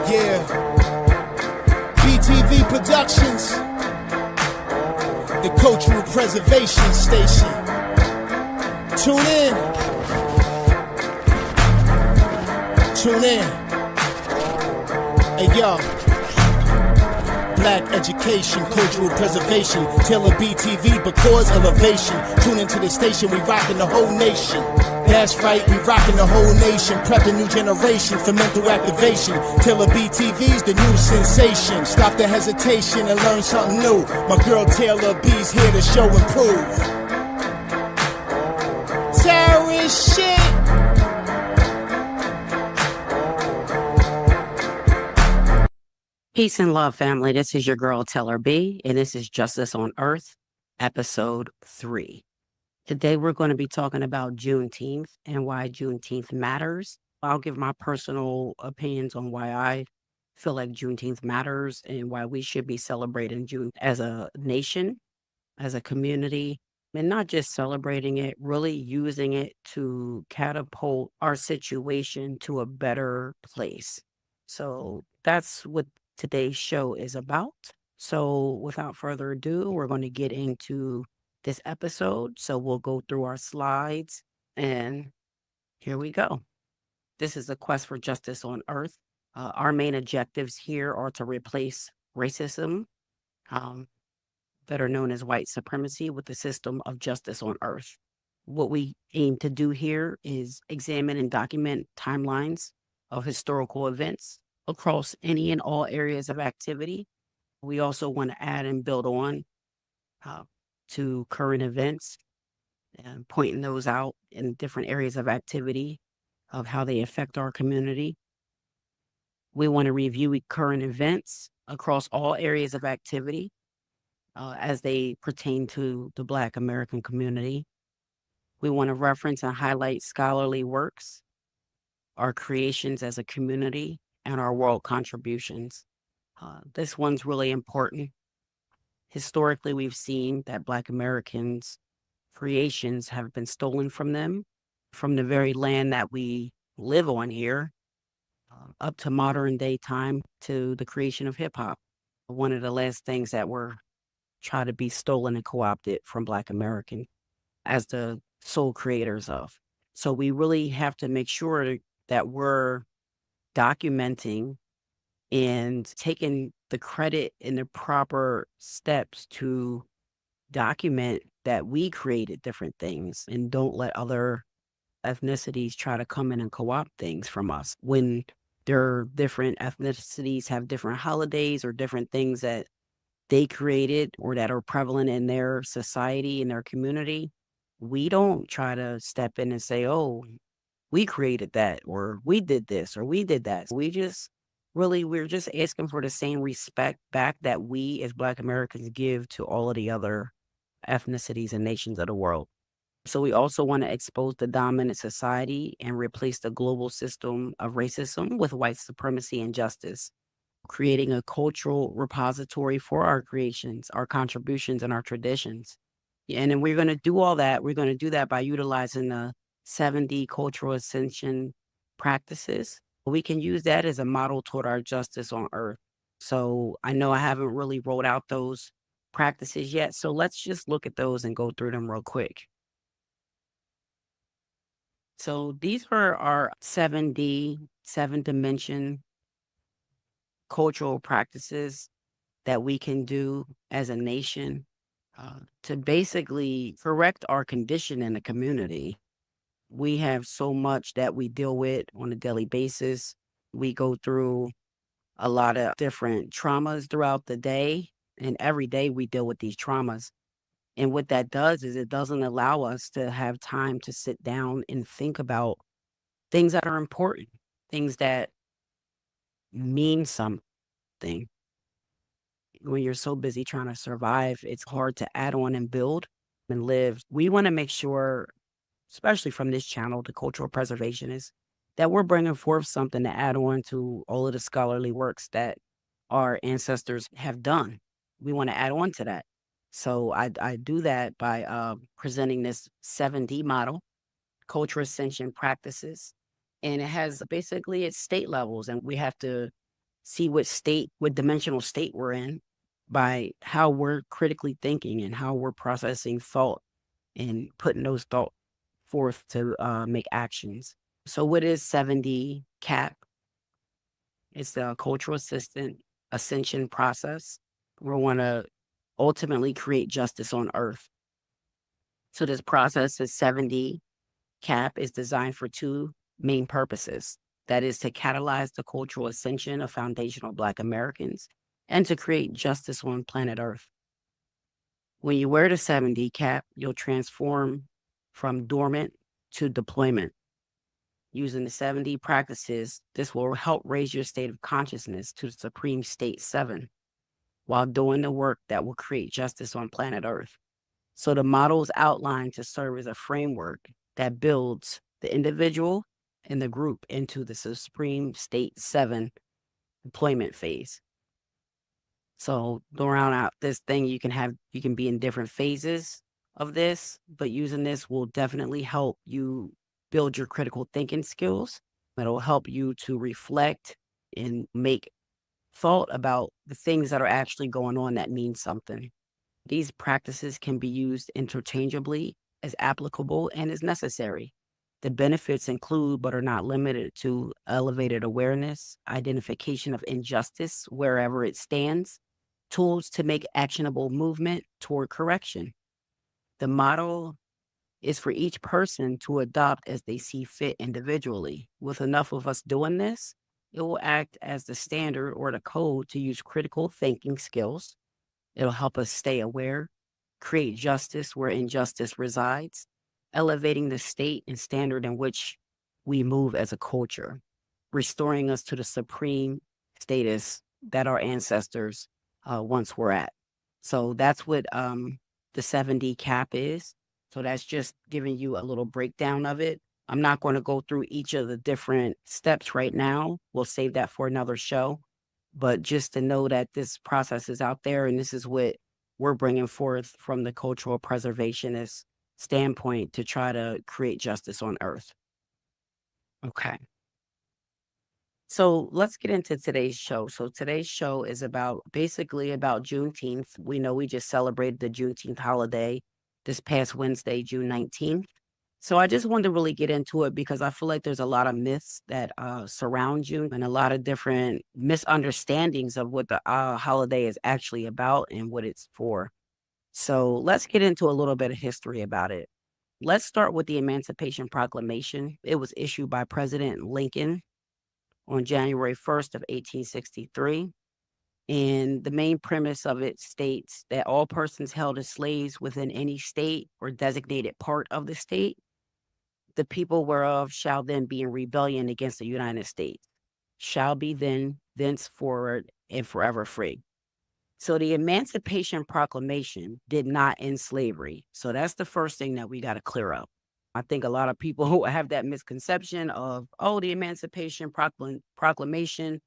Yeah. BTV Productions, the Cultural Preservation Station. Tune in. Tune in. Hey, yo. Black education, cultural preservation. Taylor BTV, because elevation. Tune into the station, we rockin' the whole nation. That's right, we rockin' the whole nation. Prep the new generation for mental activation. Taylor BTV's the new sensation. Stop the hesitation and learn something new. My girl Taylor B's here to show and prove. Terrorist shit. Peace and love, family. This is your girl, Taylor B, and this is Justice on Earth, episode 3. Today, we're going to be talking about Juneteenth and why Juneteenth matters. I'll give my personal opinions on why I feel like Juneteenth matters and why we should be celebrating June as a nation, as a community, and not just celebrating it, really using it to catapult our situation to a better place. So that's what today's show is about. So without further ado, we're going to get into this episode. So we'll go through our slides and here we go. This is a quest for justice on Earth. Our main objectives here are to replace racism, that are known as white supremacy, with the system of justice on Earth. What we aim to do here is examine and document timelines of historical events across any and all areas of activity. We also want to add and build on to current events and pointing those out in different areas of activity of how they affect our community. We want to review current events across all areas of activity as they pertain to the Black American community. We want to reference and highlight scholarly works, our creations as a community, and our world contributions. This one's really important. Historically, we've seen that Black Americans' creations have been stolen from them, from the very land that we live on here, up to modern day time, to the creation of hip hop. One of the last things that were tried to be stolen and co-opted from Black American as the sole creators of. So we really have to make sure that we're documenting and taking the credit and the proper steps to document that we created different things and don't let other ethnicities try to come in and co-opt things from us. When there are different ethnicities have different holidays or different things that they created or that are prevalent in their society, in their community, we don't try to step in and say, oh, we created that, or we did this, or we did that. We're just asking for the same respect back that we as Black Americans give to all of the other ethnicities and nations of the world. So we also want to expose the dominant society and replace the global system of racism with white supremacy and justice, creating a cultural repository for our creations, our contributions, and our traditions. And then we're going to do all that. We're going to do that by utilizing the 7D cultural ascension practices. We can use that as a model toward our justice on Earth. So I know I haven't really rolled out those practices yet. So let's just look at those and go through them real quick. So these are our 7D, 7-dimension cultural practices that we can do as a nation to basically correct our condition in the community. We have so much that we deal with on a daily basis. We go through a lot of different traumas throughout the day, and every day we deal with these traumas. And what that does is it doesn't allow us to have time to sit down and think about things that are important, things that mean something. When you're so busy trying to survive, it's hard to add on and build and live. We want to make sure, especially from this channel, the cultural preservation, is that we're bringing forth something to add on to all of the scholarly works that our ancestors have done. We want to add on to that. So I do that by presenting this 7D model, cultural ascension practices. And it has basically its state levels, and we have to see what dimensional state we're in by how we're critically thinking and how we're processing thought and putting those thoughts forth to make actions. So what is 7D CAP? It's the cultural assistant ascension process. We want to ultimately create justice on earth. So this process is 7D CAP is designed for two main purposes. That is to catalyze the cultural ascension of foundational Black Americans and to create justice on planet Earth. When you wear the 7D CAP, you'll transform from dormant to deployment. Using the 7D practices, this will help raise your state of consciousness to the Supreme State 7 while doing the work that will create justice on planet Earth. So the model is outlined to serve as a framework that builds the individual and the group into the Supreme State 7 deployment phase. So throughout this thing, you can be in different phases of this, but using this will definitely help you build your critical thinking skills. It'll help you to reflect and make thought about the things that are actually going on that mean something. These practices can be used interchangeably as applicable and as necessary. The benefits include, but are not limited to, elevated awareness, identification of injustice wherever it stands, tools to make actionable movement toward correction. The model is for each person to adopt as they see fit individually. With enough of us doing this, it will act as the standard or the code to use critical thinking skills. It'll help us stay aware, create justice where injustice resides, elevating the state and standard in which we move as a culture, restoring us to the supreme status that our ancestors once were at. So that's what the 7D CAP is. So that's just giving you a little breakdown of it. I'm not going to go through each of the different steps right now. We'll save that for another show. But just to know that this process is out there and this is what we're bringing forth from the cultural preservationist standpoint to try to create justice on earth. Okay. So let's get into today's show. So today's show is basically about Juneteenth. We know we just celebrated the Juneteenth holiday this past Wednesday, June 19th. So I just wanted to really get into it because I feel like there's a lot of myths that surround June and a lot of different misunderstandings of what the holiday is actually about and what it's for. So let's get into a little bit of history about it. Let's start with the Emancipation Proclamation. It was issued by President Lincoln on January 1st of 1863. And the main premise of it states that all persons held as slaves within any state or designated part of the state, the people whereof shall then be in rebellion against the United States, shall be then thenceforward and forever free. So the Emancipation Proclamation did not end slavery. So that's the first thing that we got to clear up. I think a lot of people have that misconception of, the Emancipation Proclamation,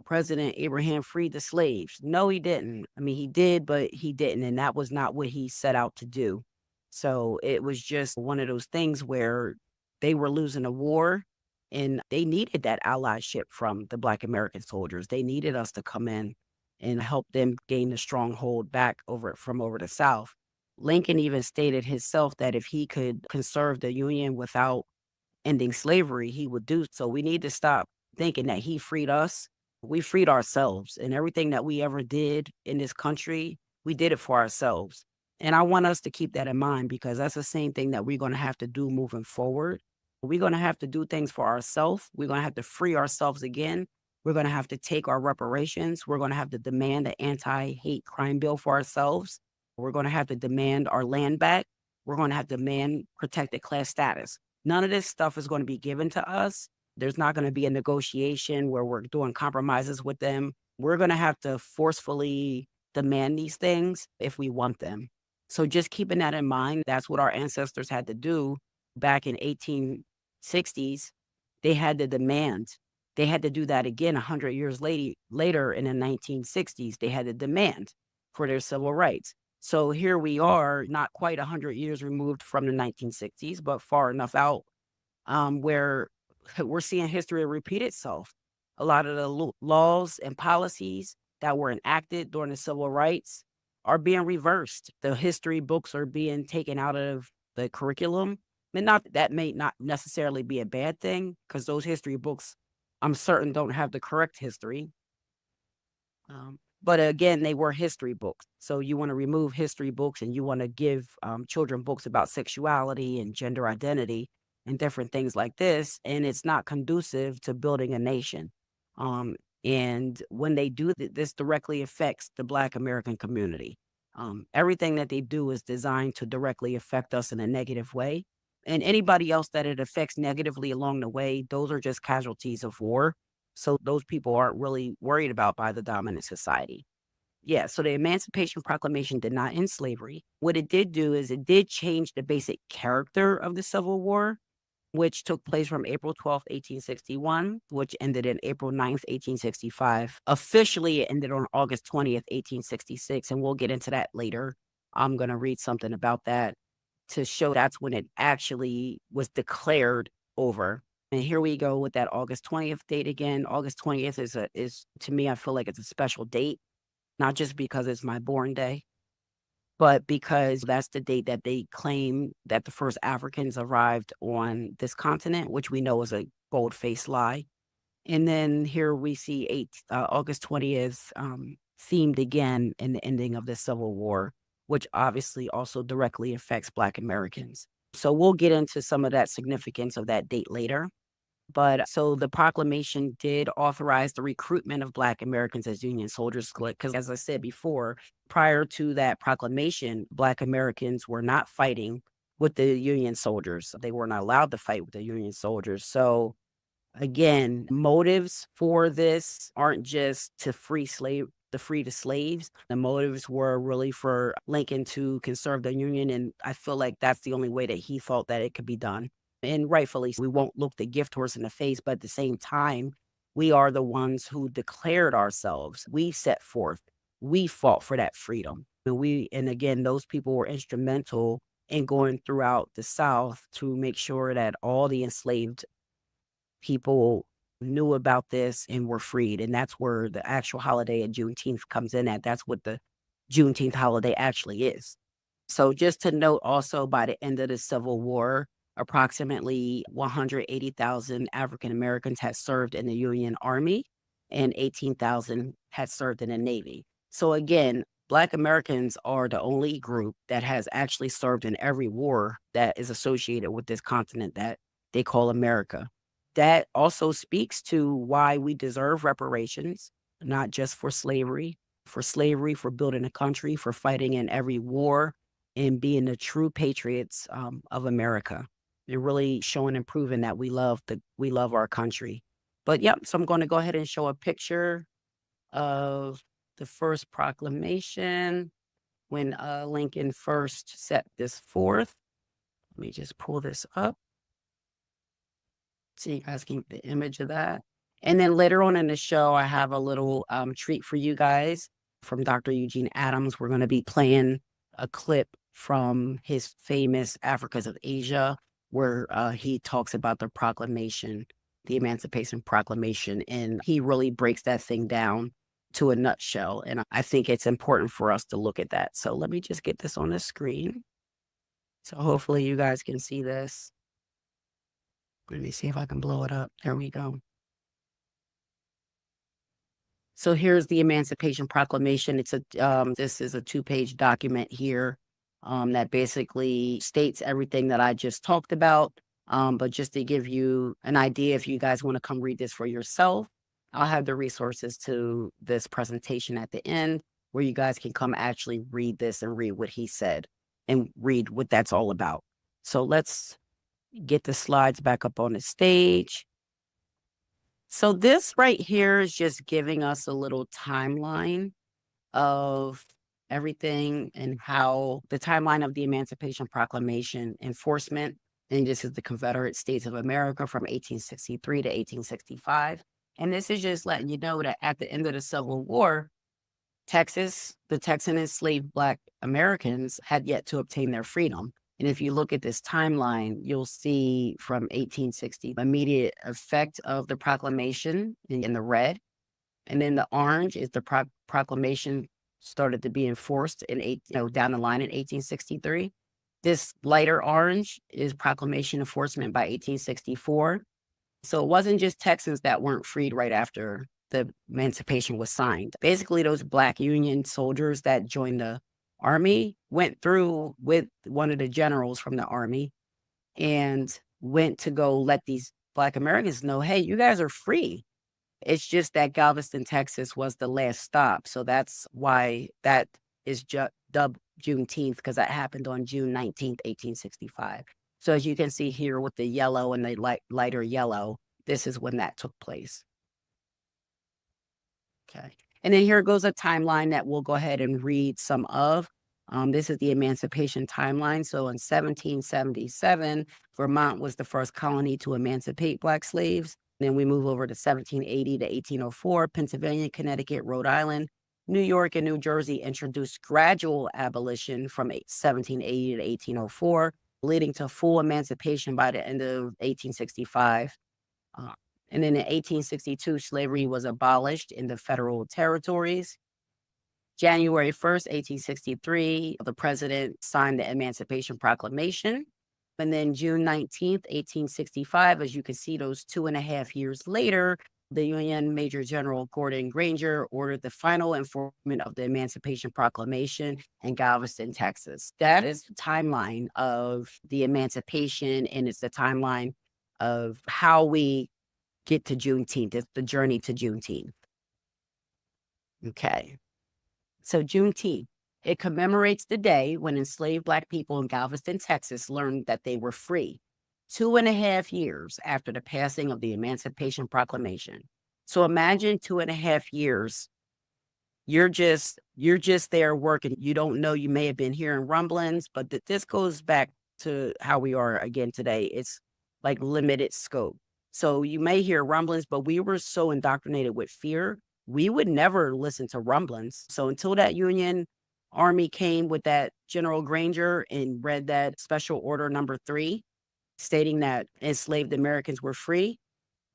President Abraham freed the slaves. No, he didn't. I mean, he did, but he didn't. And that was not what he set out to do. So it was just one of those things where they were losing a war and they needed that allyship from the Black American soldiers. They needed us to come in and help them gain the stronghold back over the South. Lincoln even stated himself that if he could conserve the Union without ending slavery, he would do so. We need to stop thinking that he freed us. We freed ourselves, and everything that we ever did in this country, we did it for ourselves. And I want us to keep that in mind because that's the same thing that we're going to have to do moving forward. We're going to have to do things for ourselves. We're going to have to free ourselves again. We're going to have to take our reparations. We're going to have to demand the anti-hate crime bill for ourselves. We're going to have to demand our land back. We're going to have to demand protected class status. None of this stuff is going to be given to us. There's not going to be a negotiation where we're doing compromises with them. We're going to have to forcefully demand these things if we want them. So just keeping that in mind, that's what our ancestors had to do back in 1860s. They had to demand. They had to do that again 100 years later in the 1960s. They had to demand for their civil rights. So here we are, not quite 100 years removed from the 1960s, but far enough out where we're seeing history repeat itself. a lot of the laws and policies that were enacted during the civil rights are being reversed. The history books are being taken out of the curriculum. And not that may not necessarily be a bad thing, because those history books, I'm certain, don't have the correct history. But again, they were history books. So you want to remove history books and you want to give children books about sexuality and gender identity and different things like this. And it's not conducive to building a nation. And when they do this directly affects the Black American community. Everything that they do is designed to directly affect us in a negative way. And anybody else that it affects negatively along the way, those are just casualties of war. So those people aren't really worried about by the dominant society. Yeah, so the Emancipation Proclamation did not end slavery. What it did do is it did change the basic character of the Civil War, which took place from April 12th, 1861, which ended in April 9th, 1865. Officially, it ended on August 20th, 1866, and we'll get into that later. I'm going to read something about that to show that's when it actually was declared over. And here we go with that August 20th date again. August 20th is to me, I feel like it's a special date, not just because it's my born day, but because that's the date that they claim that the first Africans arrived on this continent, which we know is a bold-faced lie. And then here we see August 20th themed again in the ending of the Civil War, which obviously also directly affects Black Americans. So we'll get into some of that significance of that date later. But so the proclamation did authorize the recruitment of Black Americans as Union soldiers, because as I said before, prior to that proclamation, Black Americans were not fighting with the Union soldiers. They were not allowed to fight with the Union soldiers. So again, motives for this aren't just to free the slaves. The motives were really for Lincoln to conserve the Union. And I feel like that's the only way that he thought that it could be done. And rightfully, we won't look the gift horse in the face, but at the same time, we are the ones who declared ourselves. We set forth, we fought for that freedom. And again, those people were instrumental in going throughout the South to make sure that all the enslaved people knew about this and were freed. And that's where the actual holiday of Juneteenth comes in at. That's what the Juneteenth holiday actually is. So just to note also, by the end of the Civil War, approximately 180,000 African Americans had served in the Union Army and 18,000 had served in the Navy. So again, Black Americans are the only group that has actually served in every war that is associated with this continent that they call America. That also speaks to why we deserve reparations, not just for slavery, for building a country, for fighting in every war, and being the true patriots of America. And really showing and proving that we love our country. But yep, so I'm going to go ahead and show a picture of the first proclamation when Lincoln first set this forth. Let me just pull this up so you guys can get the image of that. And then later on in the show, I have a little treat for you guys from Dr. Eugene Adams. We're going to be playing a clip from his famous Africas of Asia, where he talks about the proclamation, the Emancipation Proclamation, and he really breaks that thing down to a nutshell. And I think it's important for us to look at that. So let me just get this on the screen. So hopefully you guys can see this. Let me see if I can blow it up. There we go. So here's the Emancipation Proclamation. This is a 2-page document here that basically states everything that I just talked about. But just to give you an idea, if you guys want to come read this for yourself, I'll have the resources to this presentation at the end where you guys can come actually read this and read what he said and read what that's all about. So let's get the slides back up on the stage. So this right here is just giving us a little timeline of everything and how the timeline of the Emancipation Proclamation enforcement. And this is the Confederate States of America from 1863 to 1865. And this is just letting you know that at the end of the Civil War, the Texan enslaved Black Americans had yet to obtain their freedom. And if you look at this timeline, you'll see from 1860, immediate effect of the proclamation in the red. And then the orange is the proclamation started to be enforced down the line in 1863. This lighter orange is proclamation enforcement by 1864. So it wasn't just Texans that weren't freed right after the emancipation was signed. Basically, those Black Union soldiers that joined the Army went through with one of the generals from the Army and went to go let these Black Americans know, hey, you guys are free. It's just that Galveston, Texas was the last stop. So that's why that is dubbed Juneteenth, because that happened on June 19th, 1865. So as you can see here with the yellow and the lighter yellow, this is when that took place. Okay. And then here goes a timeline that we'll go ahead and read some of. This is the emancipation timeline. So in 1777, Vermont was the first colony to emancipate Black slaves. Then we move over to 1780 to 1804, Pennsylvania, Connecticut, Rhode Island, New York, and New Jersey introduced gradual abolition from 1780 to 1804, leading to full emancipation by the end of 1865. And then in 1862, slavery was abolished in the federal territories. January 1st, 1863, the president signed the Emancipation Proclamation. And then June 19th, 1865, as you can see, those 2.5 years later, the Union Major General Gordon Granger ordered the final enforcement of the Emancipation Proclamation in Galveston, Texas. That is the timeline of the emancipation, and it's the timeline of how we get to Juneteenth. It's the journey to Juneteenth. Okay. So Juneteenth, it commemorates the day when enslaved Black people in Galveston, Texas learned that they were free, 2.5 years after the passing of the Emancipation Proclamation. So imagine 2.5 years. You're just there working. You don't know, you may have been hearing rumblings, but this goes back to how we are again today. It's like limited scope. So you may hear rumblings, but we were so indoctrinated with fear, we would never listen to rumblings. So until that Union Army came with that General Granger and read that Special Order number 3, stating that enslaved Americans were free,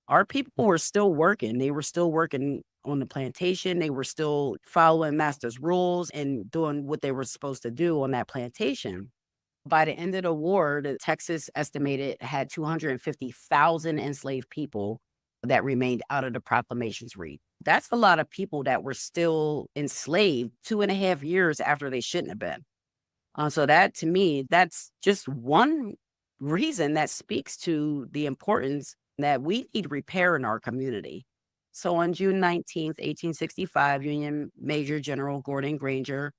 our people were still working. They were still working on the plantation. They were still following master's rules and doing what they were supposed to do on that plantation. By the end of the war, Texas estimated had 250,000 enslaved people that remained out of the proclamation's reach. That's a lot of people that were still enslaved 2.5 years after they shouldn't have been. So that, to me, that's just one reason that speaks to the importance that we need repair in our community. So on June 19th, 1865, Union Major General Gordon Granger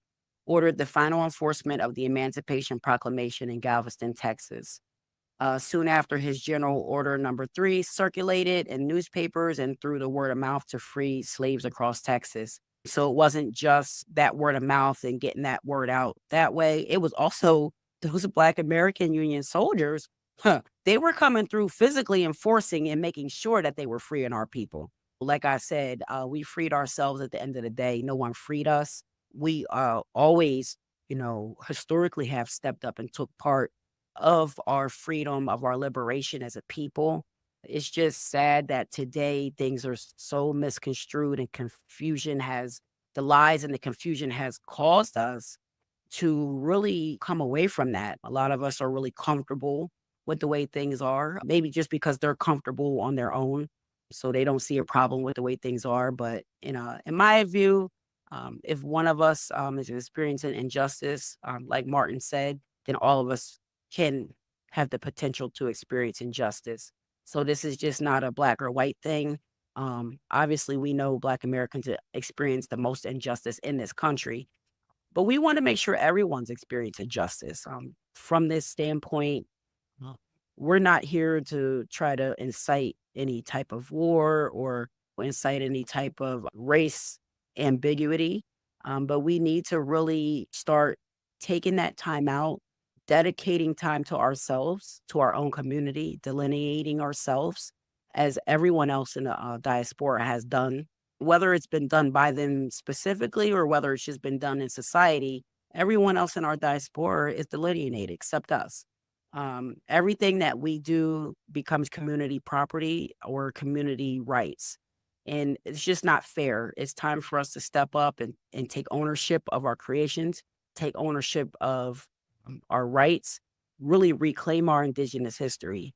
ordered the final enforcement of the Emancipation Proclamation in Galveston, Texas. Soon after, his General Order number 3 circulated in newspapers and through the word of mouth to free slaves across Texas. So it wasn't just that word of mouth and getting that word out that way. It was also those Black American Union soldiers, they were coming through physically enforcing and making sure that they were freeing our people. Like I said, we freed ourselves at the end of the day. No one freed us. We always, historically have stepped up and took part of our freedom, of our liberation as a people. It's just sad that today things are so misconstrued and the lies and the confusion has caused us to really come away from that. A lot of us are really comfortable with the way things are, maybe just because they're comfortable on their own, so they don't see a problem with the way things are. But, in my view, if one of us is experiencing injustice, like Martin said, then all of us can have the potential to experience injustice. So this is just not a Black or white thing. Obviously, we know Black Americans experience the most injustice in this country, but we want to make sure everyone's experiencing justice. From this standpoint, we're not here to try to incite any type of war or incite any type of race ambiguity, but we need to really start taking that time out, dedicating time to ourselves, to our own community, delineating ourselves as everyone else in the diaspora has done, whether it's been done by them specifically or whether it's just been done in society Everyone else in our diaspora is delineated except us. Everything that we do becomes community property or community rights. And it's just not fair. It's time for us to step up and take ownership of our creations, take ownership of our rights, really reclaim our indigenous history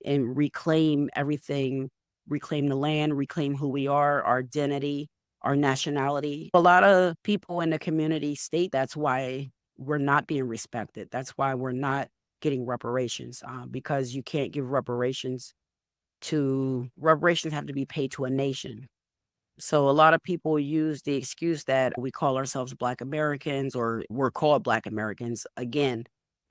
and reclaim everything, reclaim the land, reclaim who we are, our identity, our nationality. A lot of people in the community state that's why we're not being respected. That's why we're not getting reparations, because you can't give reparations reparations have to be paid to a nation. So a lot of people use the excuse that we call ourselves Black Americans or we're called Black Americans. Again,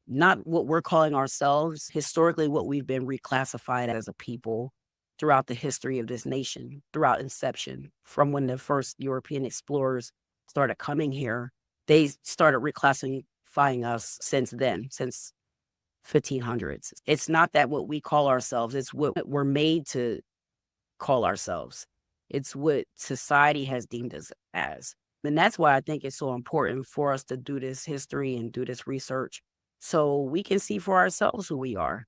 not what we're calling ourselves. Historically, what we've been reclassified as a people throughout the history of this nation, throughout inception, from when the first European explorers started coming here, they started reclassifying us since then, since 1500s. It's not that what we call ourselves, it's what we're made to call ourselves. It's what society has deemed us as. And that's why I think it's so important for us to do this history and do this research so we can see for ourselves who we are.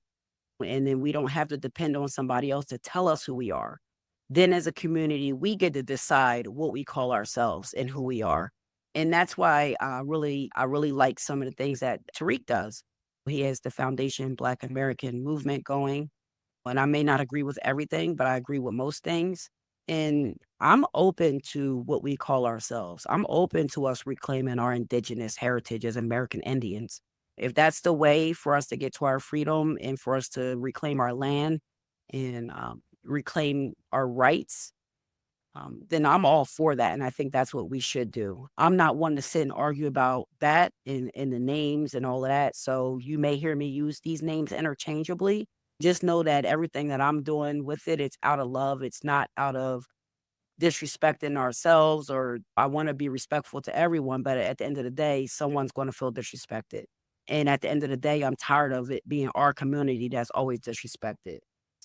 And then we don't have to depend on somebody else to tell us who we are. Then as a community, we get to decide what we call ourselves and who we are. And that's why I really like some of the things that Tariq does. He has the Foundation Black American Movement going. And I may not agree with everything, but I agree with most things. And I'm open to what we call ourselves. I'm open to us reclaiming our indigenous heritage as American Indians. If that's the way for us to get to our freedom and for us to reclaim our land and reclaim our rights, then I'm all for that. And I think that's what we should do. I'm not one to sit and argue about that in the names and all of that. So you may hear me use these names interchangeably. Just know that everything that I'm doing with it, it's out of love. It's not out of disrespecting ourselves, or I want to be respectful to everyone. But at the end of the day, someone's going to feel disrespected. And at the end of the day, I'm tired of it being our community that's always disrespected.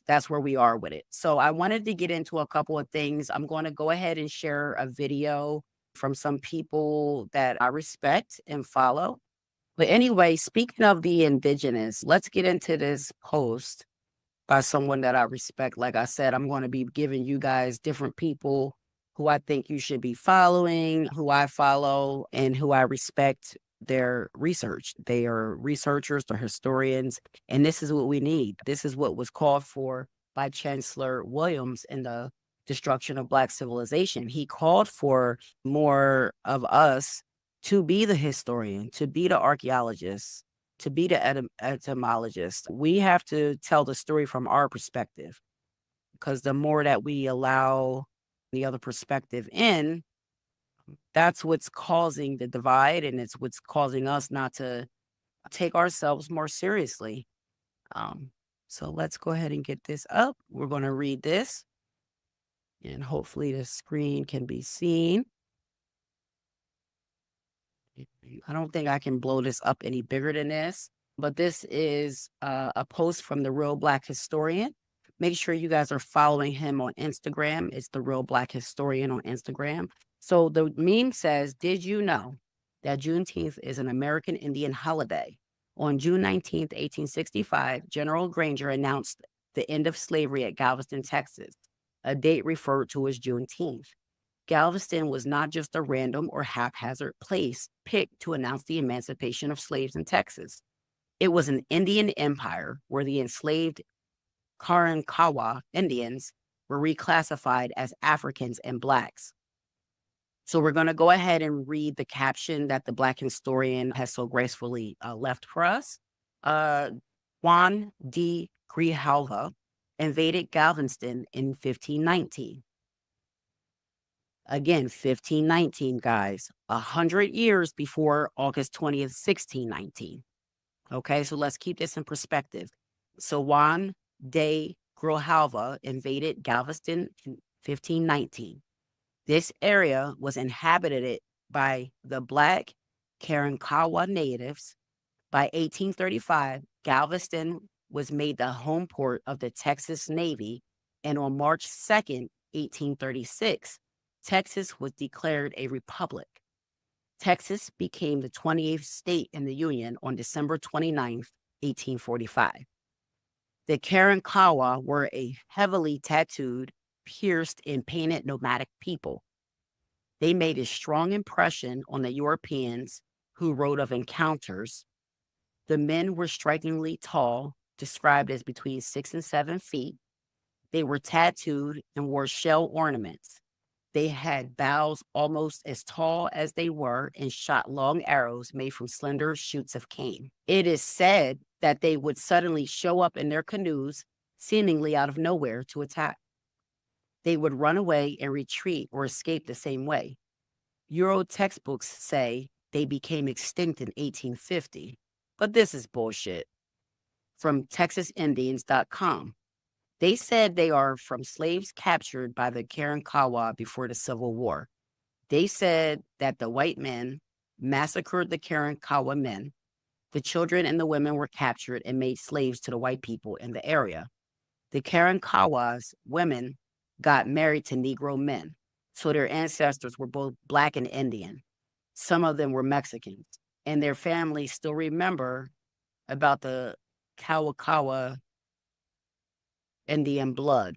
That's where we are with it. So I wanted to get into a couple of things. I'm going to go ahead and share a video from some people that I respect and follow. But anyway, speaking of the indigenous, let's get into this post by someone that I respect. Like I said, I'm going to be giving you guys different people who I think you should be following, who I follow, and who I respect their research. They are researchers, they're historians, and this is what we need. This is what was called for by Chancellor Williams in the destruction of Black civilization. He called for more of us to be the historian, to be the archaeologist, to be the etymologist. We have to tell the story from our perspective, because the more that we allow the other perspective in, that's what's causing the divide, and it's what's causing us not to take ourselves more seriously. So let's go ahead and get this up. We're going to read this, and hopefully the screen can be seen. I don't think I can blow this up any bigger than this, but this is a post from The Real Black Historian. Make sure you guys are following him on Instagram. It's The Real Black Historian on Instagram. So the meme says, did you know that Juneteenth is an American Indian holiday? On June 19th, 1865, General Granger announced the end of slavery at Galveston, Texas, a date referred to as Juneteenth. Galveston was not just a random or haphazard place picked to announce the emancipation of slaves in Texas. It was an Indian empire where the enslaved Karankawa Indians were reclassified as Africans and Blacks. So we're going to go ahead and read the caption that the Black historian has so gracefully left for us. Juan de Grijalva invaded Galveston in 1519. Again, 1519, guys, 100 years before August 20th, 1619. Okay, so let's keep this in perspective. So Juan de Grijalva invaded Galveston in 1519. This area was inhabited by the Black Karankawa natives. By 1835, Galveston was made the home port of the Texas Navy, and on March 2nd, 1836, Texas was declared a republic. Texas became the 28th state in the Union on December 29th, 1845. The Karankawa were a heavily tattooed, pierced, and painted nomadic people. They made a strong impression on the Europeans who wrote of encounters. The men were strikingly tall, described as between 6 and 7 feet. They were tattooed and wore shell ornaments. They had bows almost as tall as they were and shot long arrows made from slender shoots of cane. It is said that they would suddenly show up in their canoes, seemingly out of nowhere, to attack. They would run away and retreat or escape the same way. Euro textbooks say they became extinct in 1850, but this is bullshit. From TexasIndians.com. They said they are from slaves captured by the Karankawa before the Civil War. They said that the white men massacred the Karankawa men. The children and the women were captured and made slaves to the white people in the area. The Karankawa's women got married to Negro men, so their ancestors were both Black and Indian. Some of them were Mexicans, and their families still remember about the Kawakawa Indian blood,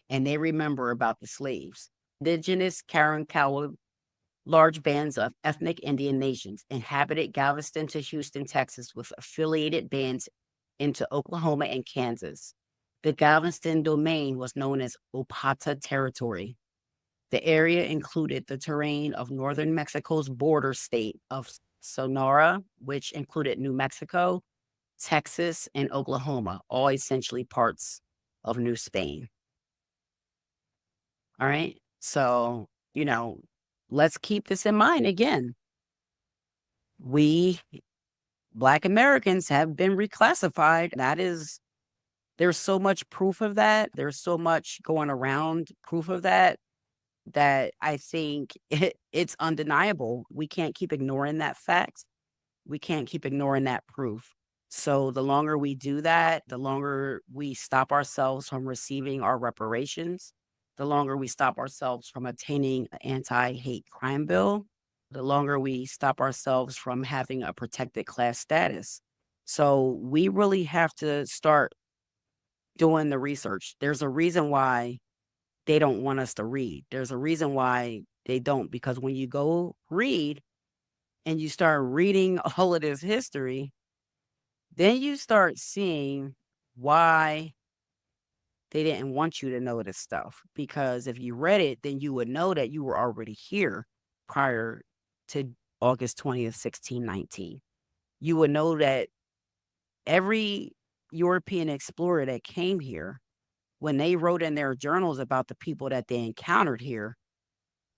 and they remember about the slaves. Indigenous Karankawa, large bands of ethnic Indian nations, inhabited Galveston to Houston, Texas, with affiliated bands into Oklahoma and Kansas. The Galveston domain was known as Opata Territory. The area included the terrain of northern Mexico's border state of Sonora, which included New Mexico, Texas, and Oklahoma, all essentially parts of New Spain. All right. So, let's keep this in mind again. We, Black Americans, have been reclassified. There's so much proof of that. There's so much going around proof of that I think it's undeniable. We can't keep ignoring that fact. We can't keep ignoring that proof. So the longer we do that, the longer we stop ourselves from receiving our reparations, the longer we stop ourselves from attaining an anti-hate crime bill, the longer we stop ourselves from having a protected class status. So we really have to start doing the research. There's a reason why they don't want us to read. There's a reason why they don't, because when you go read and you start reading all of this history, then you start seeing why they didn't want you to know this stuff. Because if you read it, then you would know that you were already here prior to August 20th, 1619. You would know that every European explorer that came here, when they wrote in their journals about the people that they encountered here,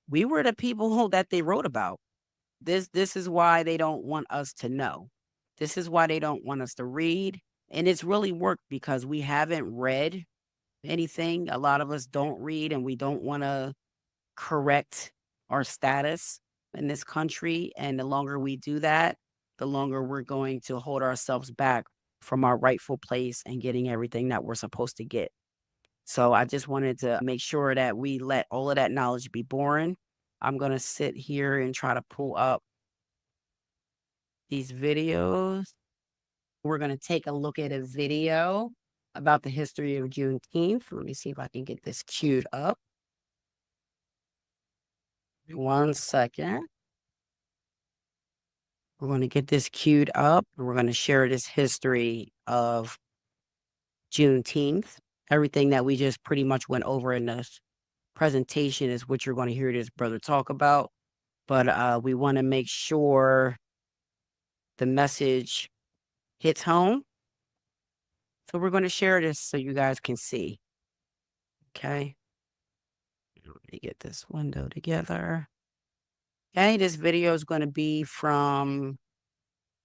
we were the people that they wrote about. This is why they don't want us to know. This is why they don't want us to read. And it's really worked because we haven't read anything. A lot of us don't read, and we don't want to correct our status in this country. And the longer we do that, the longer we're going to hold ourselves back from our rightful place and getting everything that we're supposed to get. So I just wanted to make sure that we let all of that knowledge be born. I'm going to sit here and try to pull up these videos. We're going to take a look at a video about the history of Juneteenth. Let me see if I can get this queued up. 1 second. We're going to get this queued up. We're going to share this history of Juneteenth. Everything that we just pretty much went over in this presentation is what you're going to hear this brother talk about. But we want to make sure the message hits home. So we're going to share this so you guys can see. Okay. Let me get this window together. Okay, this video is going to be from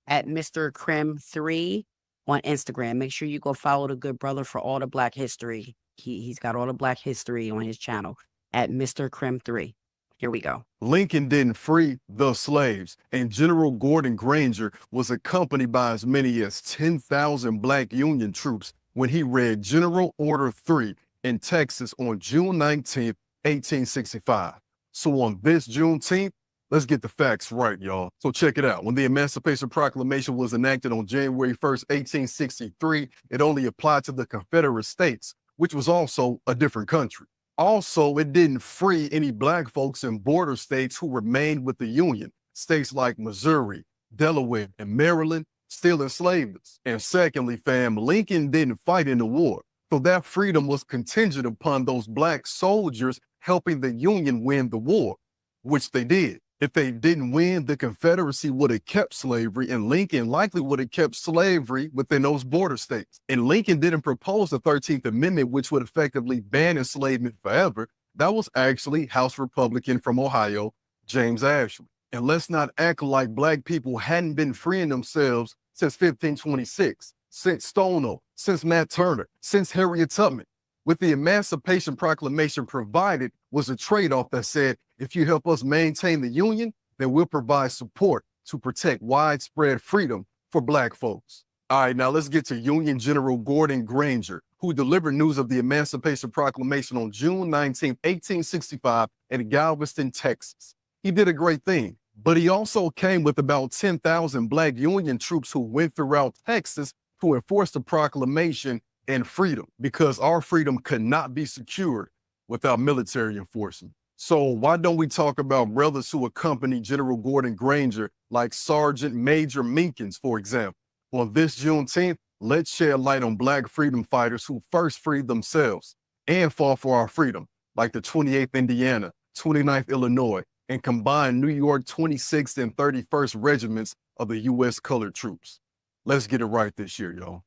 at Mr. Krim3 on Instagram. Make sure you go follow the good brother for all the Black history. He's got all the Black history on his channel at Mr. Krim3. Here we go. Lincoln didn't free the slaves, and General Gordon Granger was accompanied by as many as 10,000 Black Union troops when he read General Order 3 in Texas on June 19, 1865. So on this Juneteenth, Let's get the facts right, y'all. So check it out. When the Emancipation Proclamation was enacted on January 1st, 1863, it only applied to the Confederate States, which was also a different country. Also, it didn't free any black folks in border states who remained with the Union. States like Missouri, Delaware, and Maryland still enslaved us. And secondly, fam, Lincoln didn't fight in the war. So that freedom was contingent upon those black soldiers helping the Union win the war, which they did. If they didn't win, the Confederacy would have kept slavery, and Lincoln likely would have kept slavery within those border states. And Lincoln didn't propose the 13th Amendment, which would effectively ban enslavement forever. That was actually House Republican from Ohio, James Ashley. And let's not act like black people hadn't been freeing themselves since 1526, since Stono, since Nat Turner, since Harriet Tubman. What the Emancipation Proclamation provided was a trade-off that said, if you help us maintain the Union, then we'll provide support to protect widespread freedom for black folks. All right, now let's get to Union General Gordon Granger, who delivered news of the Emancipation Proclamation on June 19, 1865 in Galveston, Texas. He did a great thing, but he also came with about 10,000 black Union troops who went throughout Texas to enforce the proclamation and freedom, because our freedom could not be secured without military enforcement. So why don't we talk about brothers who accompanied General Gordon Granger, like Sergeant Major Minkins, for example? On this Juneteenth, let's shed light on black freedom fighters who first freed themselves and fought for our freedom, like the 28th Indiana, 29th Illinois, and combined New York 26th and 31st regiments of the U.S. colored troops. Let's get it right this year, y'all.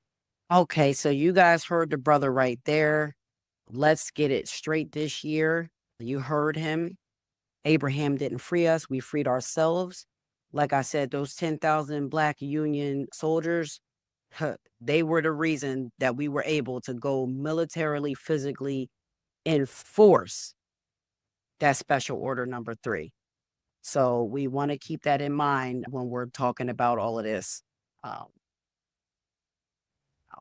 Okay, so you guys heard the brother right there. Let's get it straight this year. You heard him. Abraham didn't free us. We freed ourselves. Like I said, those 10,000 black Union soldiers, they were the reason that we were able to go militarily, physically enforce that special order number 3. So we want to keep that in mind when we're talking about all of this.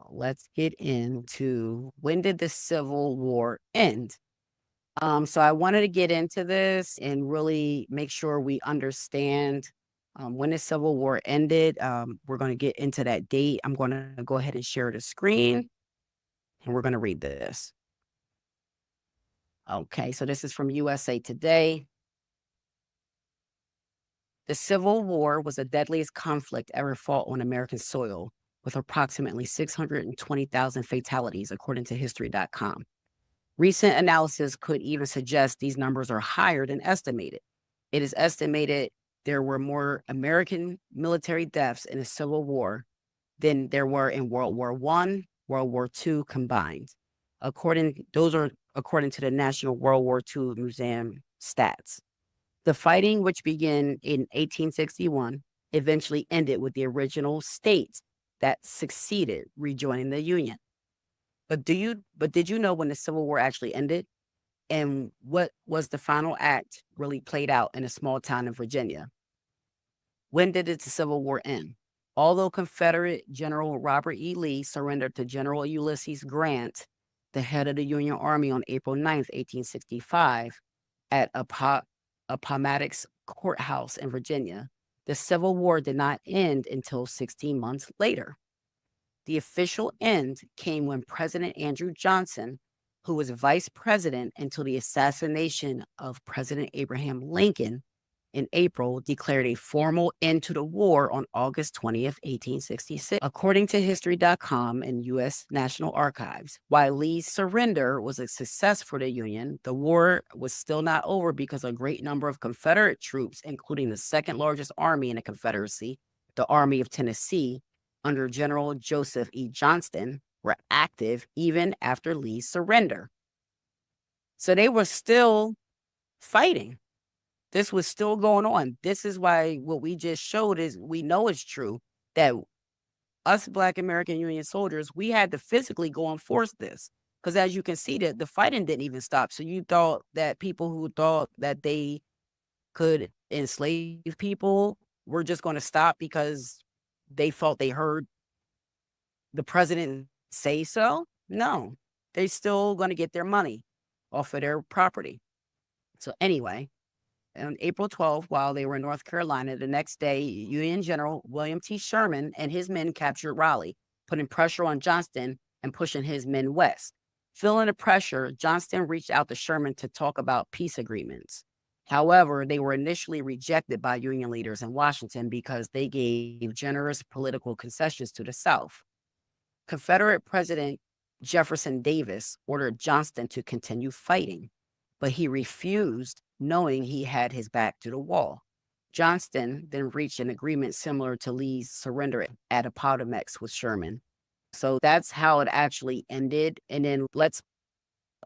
Let's get into, when did the Civil War end? So I wanted to get into this and really make sure we understand when the Civil War ended. We're going to get into that date. I'm going to go ahead and share the screen, and we're going to read this. Okay, so this is from USA Today. The Civil War was the deadliest conflict ever fought on American soil, with approximately 620,000 fatalities, according to History.com. Recent analysis could even suggest these numbers are higher than estimated. It is estimated there were more American military deaths in the Civil War than there were in World War I, World War II combined. Those are according to the National World War II Museum stats. The fighting, which began in 1861, eventually ended with the original states that succeeded rejoining the Union. But did you know when the Civil War actually ended? And what was the final act really played out in a small town in Virginia? When did the Civil War end? Although Confederate General Robert E. Lee surrendered to General Ulysses Grant, the head of the Union Army, on April 9th, 1865, at Appomattox Courthouse in Virginia, the Civil War did not end until 16 months later. The official end came when President Andrew Johnson, who was vice president until the assassination of President Abraham Lincoln in April, declared a formal end to the war on August 20th, 1866. According to History.com and U.S. National Archives, while Lee's surrender was a success for the Union, the war was still not over because a great number of Confederate troops, including the second largest army in the Confederacy, the Army of Tennessee, under General Joseph E. Johnston, were active even after Lee's surrender. So they were still fighting. This was still going on. This is why what we just showed is, we know it's true, that us Black American Union soldiers, we had to physically go and force this. Because as you can see, that the fighting didn't even stop. So you thought that people who thought that they could enslave people were just going to stop because they felt they heard the president say so? No, they're still going to get their money off of their property. So anyway, On April 12th, while they were in North Carolina, the next day, Union General William T. Sherman and his men captured Raleigh, putting pressure on Johnston and pushing his men west. Feeling the pressure, Johnston reached out to Sherman to talk about peace agreements. However, they were initially rejected by Union leaders in Washington because they gave generous political concessions to the South. Confederate President Jefferson Davis ordered Johnston to continue fighting, but he refused, knowing he had his back to the wall. Johnston then reached an agreement similar to Lee's surrender at Appomattox with Sherman. So that's how it actually ended. And then let's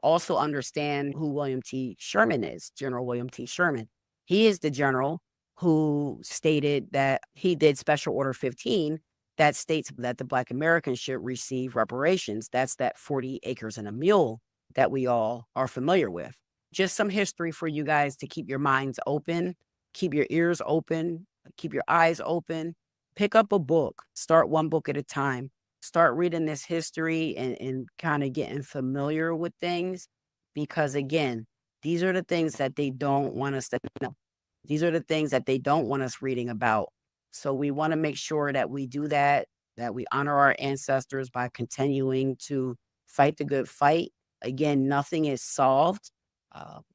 also understand who William T. Sherman is, General William T. Sherman. He is the general who stated that he did Special Order 15 that states that the Black Americans should receive reparations. That's that 40 acres and a mule that we all are familiar with. Just some history for you guys to keep your minds open, keep your ears open, keep your eyes open. Pick up a book, start one book at a time. Start reading this history and kind of getting familiar with things, because again, these are the things that they don't want us to know. These are the things that they don't want us reading about. So we want to make sure that we do that we honor our ancestors by continuing to fight the good fight. Again, nothing is solved.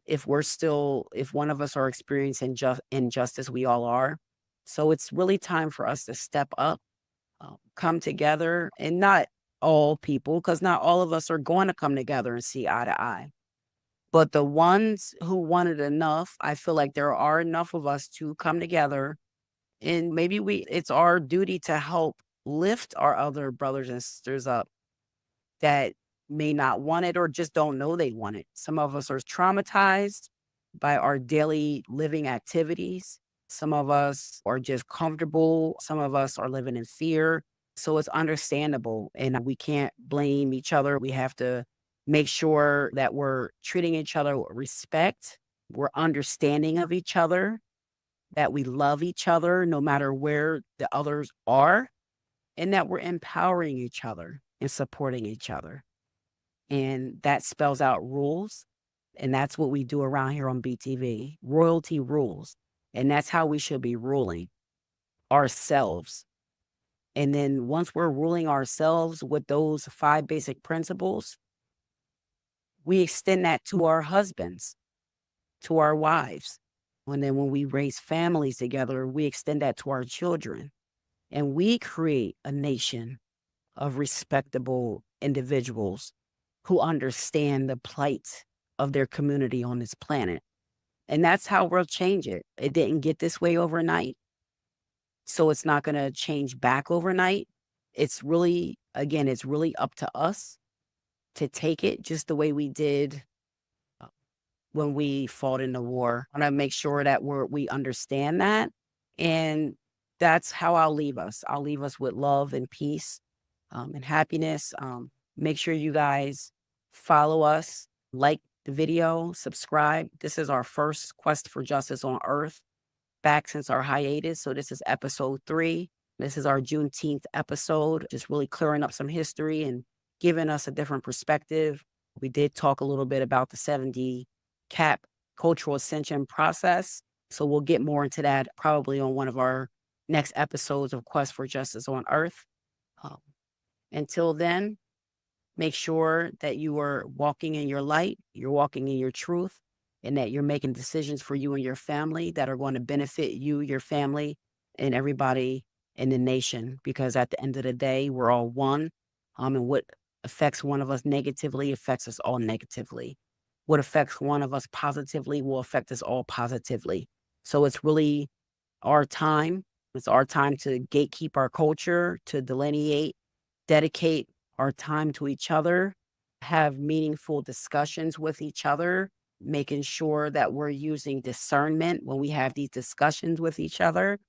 If one of us are experiencing injustice, we all are. So it's really time for us to step up, come together, and not all people, because not all of us are going to come together and see eye to eye. But the ones who wanted enough, I feel like there are enough of us to come together, and maybe it's our duty to help lift our other brothers and sisters up that may not want it or just don't know they want it. Some of us are traumatized by our daily living activities. Some of us are just comfortable. Some of us are living in fear. So it's understandable, and we can't blame each other. We have to make sure that we're treating each other with respect. We're understanding of each other, that we love each other no matter where the others are, and that we're empowering each other and supporting each other. And that spells out rules. And that's what we do around here on BTV. Royalty rules. And that's how we should be ruling ourselves. And then once we're ruling ourselves with those 5 basic principles, we extend that to our husbands, to our wives. And then when we raise families together, we extend that to our children. And we create a nation of respectable individuals who understand the plight of their community on this planet. And that's how we'll change it. It didn't get this way overnight, so it's not going to change back overnight. It's really up to us to take it just the way we did when we fought in the war. I want to make sure that we understand that. And that's how I'll leave us. I'll leave us with love and peace and happiness. Make sure you guys follow us, like the video, subscribe. This is our first Quest for Justice on Earth back since our hiatus. So this is episode 3. This is our Juneteenth episode, just really clearing up some history and giving us a different perspective. We did talk a little bit about the 70 CAP cultural ascension process. So we'll get more into that probably on one of our next episodes of Quest for Justice on Earth. Until then, make sure that you are walking in your light, you're walking in your truth, and that you're making decisions for you and your family that are going to benefit you, your family, and everybody in the nation. Because at the end of the day, we're all one. And what affects one of us negatively affects us all negatively. What affects one of us positively will affect us all positively. So it's really our time. It's our time to gatekeep our culture, to delineate, dedicate our time to each other, have meaningful discussions with each other, making sure that we're using discernment when we have these discussions with each other,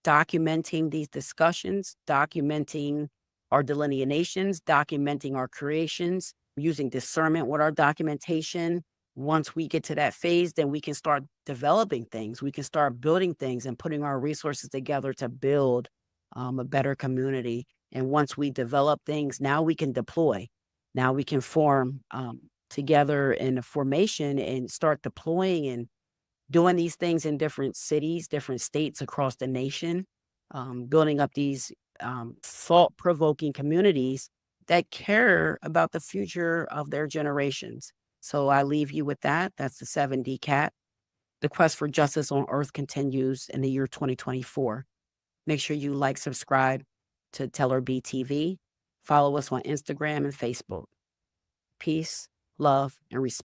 documenting these discussions, documenting our delineations, documenting our creations, using discernment with our documentation. Once we get to that phase, then we can start developing things. We can start building things and putting our resources together to build a better community. And once we develop things, now we can deploy. Now we can form together in a formation and start deploying and doing these things in different cities, different states across the nation, building up these thought-provoking communities that care about the future of their generations. So I leave you with that. That's the 7D Cat. The quest for justice on Earth continues in the year 2024. Make sure you like, subscribe to Teller B TV. Follow us on Instagram and Facebook. Peace, love, and respect.